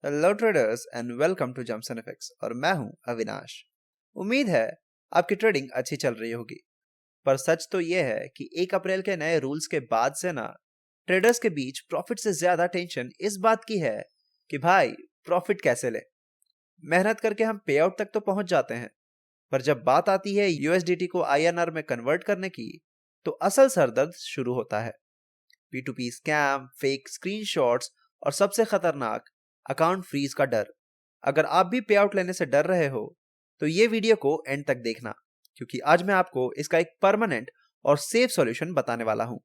Hello traders and welcome to jumps and effects और मैं हूं अविनाश। उम्मीद है आपकी ट्रेडिंग अच्छी चल रही होगी। पर सच तो यह है कि 1 अप्रैल के नए रूल्स के बाद से ना ट्रेडर्स के बीच प्रॉफिट से ज्यादा टेंशन इस बात की है कि भाई प्रॉफिट कैसे ले। मेहनत करके हम पे आउट तक तो पहुंच जाते हैं, पर जब बात आती है यूएसडीटी को आईएनआर में कन्वर्ट करने की तो असल सरदर्द शुरू होता है। P2P स्कैम, फेक स्क्रीनशॉट्स और सबसे खतरनाक अकाउंट फ्रीज का डर। अगर आप भी पे आउट लेने से डर रहे हो तो ये वीडियो को एंड तक देखना, क्योंकि आज मैं आपको इसका एक परमानेंट और सेफ सॉल्यूशन बताने वाला हूं।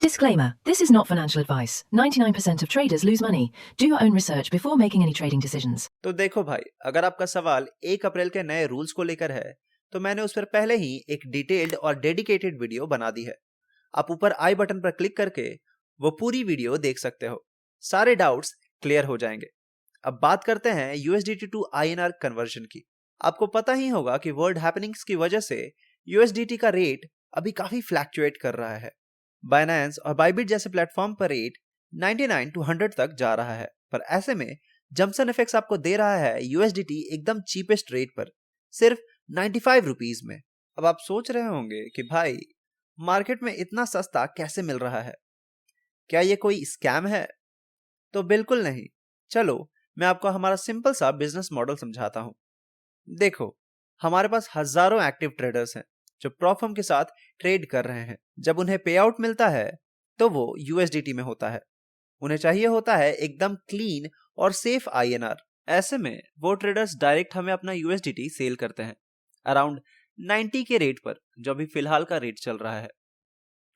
Disclaimer: This is not financial advice. 99% of traders lose money. Do your own research before making any trading decisions. तो देखो भाई, अगर आपका सवाल 1 अप्रैल के नए रूल्स को लेकर है तो मैंने उस पर पहले ही एक डिटेल्ड और डेडिकेटेड वीडियो बना दी है। आप ऊपर आई बटन पर क्लिक करके वो पूरी वीडियो देख सकते हो। सारे डाउट्स क्लियर हो जाएंगे। अब बात करते हैं यूएसडीटी टू आईएनआर कन्वर्जन की। आपको पता ही होगा कि वर्ल्ड हैपनिंग्स की वजह से यूएसडीटी का रेट अभी काफी फ्लैक्चुएट कर रहा है। बाइनेंस और बाइबिट जैसे प्लेटफॉर्म पर रेट 99 टू 100 तक जा रहा है, पर ऐसे में जम्पसन एफएक्स आपको दे रहा है यूएसडीटी एकदम चीपेस्ट रेट पर, सिर्फ 95 रुपीज में। अब आप सोच रहे होंगे कि भाई मार्केट में इतना सस्ता कैसे मिल रहा है, क्या ये कोई स्कैम है? तो बिल्कुल नहीं। चलो मैं आपको हमारा सिंपल सा बिजनेस मॉडल समझाता हूं। देखो, हमारे पास हजारों एक्टिव ट्रेडर्स हैं जो प्रॉफर्म के साथ ट्रेड कर रहे हैं। जब उन्हें पे आउट मिलता है तो वो यूएसडीटी में होता है। उन्हें चाहिए होता है एकदम क्लीन और सेफ आईएनआर। ऐसे में वो ट्रेडर्स डायरेक्ट हमें अपना यूएसडीटी सेल करते हैं अराउंड 90 के रेट पर, जो अभी फिलहाल का रेट चल रहा है,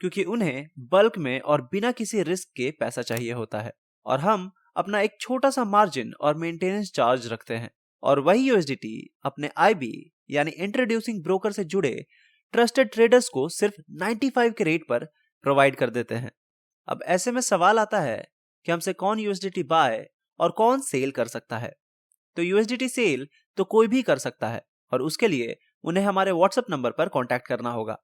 क्योंकि उन्हें बल्क में और बिना किसी रिस्क के पैसा चाहिए होता है और हम अपना एक छोटा सा मार्जिन और मेंटेनेंस चार्ज रखते हैं। और वही यूएसडीटी अपने आईबी यानी इंट्रोड्यूसिंग ब्रोकर से जुड़े ट्रस्टेड ट्रेडर्स को सिर्फ 95 के रेट पर प्रोवाइड कर देते हैं। अब ऐसे में सवाल आता है कि हमसे कौन यूएसडीटी बाय और कौन सेल कर सकता है। तो यूएसडीटी सेल तो कोई भी कर सकता है और उसके लिए उन्हें हमारे व्हाट्सएप नंबर पर कॉन्टैक्ट करना होगा।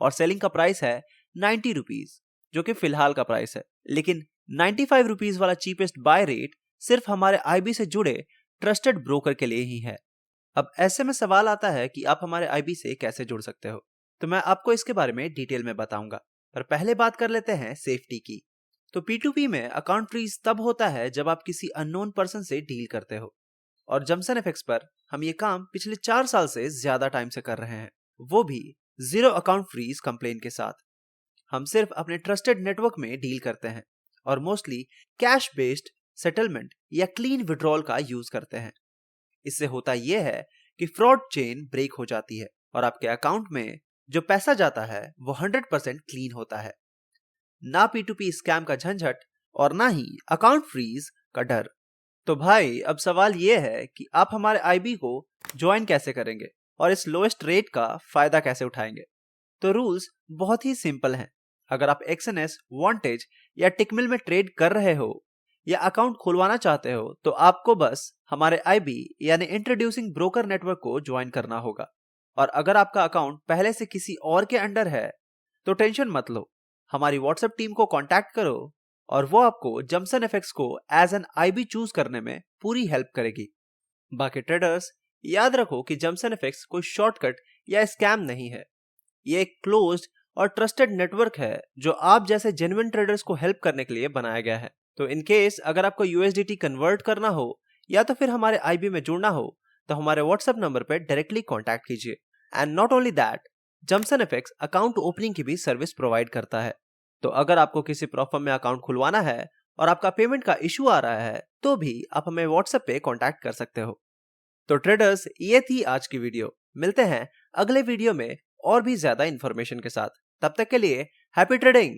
और सेलिंग का प्राइस है 90 रुपीज, जो कि फिलहाल का प्राइस है। लेकिन 95 रुपीज वाला चीपेस्ट बाय रेट सिर्फ हमारे आईबी से जुड़े ट्रस्टेड ब्रोकर के लिए ही है। अब ऐसे में सवाल आता है कि आप हमारे आईबी से कैसे जुड़ सकते हो। तो मैं आपको इसके बारे में डिटेल में बताऊंगा, पर पहले बात कर लेते हैं सेफ्टी की। तो P2P में अकाउंट फ्रीज तब होता है जब आप किसी अननोन पर्सन से डील करते हो, और जम्पसन एफएक्स पर हम ये काम पिछले 4 साल से ज्यादा टाइम से कर रहे हैं, वो भी जीरो अकाउंट फ्रीज कंप्लेन के साथ। हम सिर्फ अपने ट्रस्टेड नेटवर्क में डील करते हैं और मोस्टली कैश बेस्ड सेटलमेंट या क्लीन विड्रॉल का यूज करते हैं। इससे होता यह है कि फ्रॉड चेन ब्रेक हो जाती है और आपके अकाउंट में जो पैसा जाता है वो 100% क्लीन होता है। ना P2P स्कैम का झंझट और ना ही अकाउंट फ्रीज का डर। तो भाई अब सवाल यह है कि आप हमारे आईबी को ज्वाइन कैसे करेंगे और इस लोएस्ट रेट का फायदा कैसे उठाएंगे। तो रूल्स बहुत ही सिंपल हैं। अगर आप एक्सएनएस, वांटेज या टिकमिल में ट्रेड कर रहे हो या अकाउंट खुलवाना चाहते हो तो आपको बस हमारे आईबी यानी इंट्रोड्यूसिंग ब्रोकर नेटवर्क को ज्वाइन करना होगा। और अगर आपका अकाउंट पहले से किसी और के अंडर है तो टेंशन मत लो, हमारी व्हाट्सएप टीम को कांटेक्ट करो और वो आपको जम्पसन एफएक्स को एज एन आईबी चूज करने में पूरी हेल्प करेगी। बाकी ट्रेडर्स, याद रखो कि जम्पसन एफएक्स कोई शॉर्टकट या स्कैम नहीं है। ये एक क्लोज्ड और ट्रस्टेड नेटवर्क है जो आप जैसे जेन्युइन ट्रेडर्स को हेल्प करने के लिए बनाया गया है। तो इन केस अगर आपको यूएसडीटी कन्वर्ट करना हो या तो फिर हमारे आईबी में जुड़ना हो तो हमारे व्हाट्सएप नंबर पर डायरेक्टली कांटेक्ट कीजिए। एंड नॉट ओनली दैट, जम्पसन एफएक्स अकाउंट ओपनिंग की भी सर्विस प्रोवाइड करता है। तो अगर आपको किसी प्रॉफर्म में अकाउंट खुलवाना है और आपका पेमेंट का इशू आ रहा है तो भी आप हमें व्हाट्सएप पे कांटेक्ट कर सकते हो। तो ट्रेडर्स, ये थी आज की वीडियो। मिलते हैं अगले वीडियो में और भी ज्यादा इंफॉर्मेशन के साथ। तब तक के लिए हैप्पी ट्रेडिंग।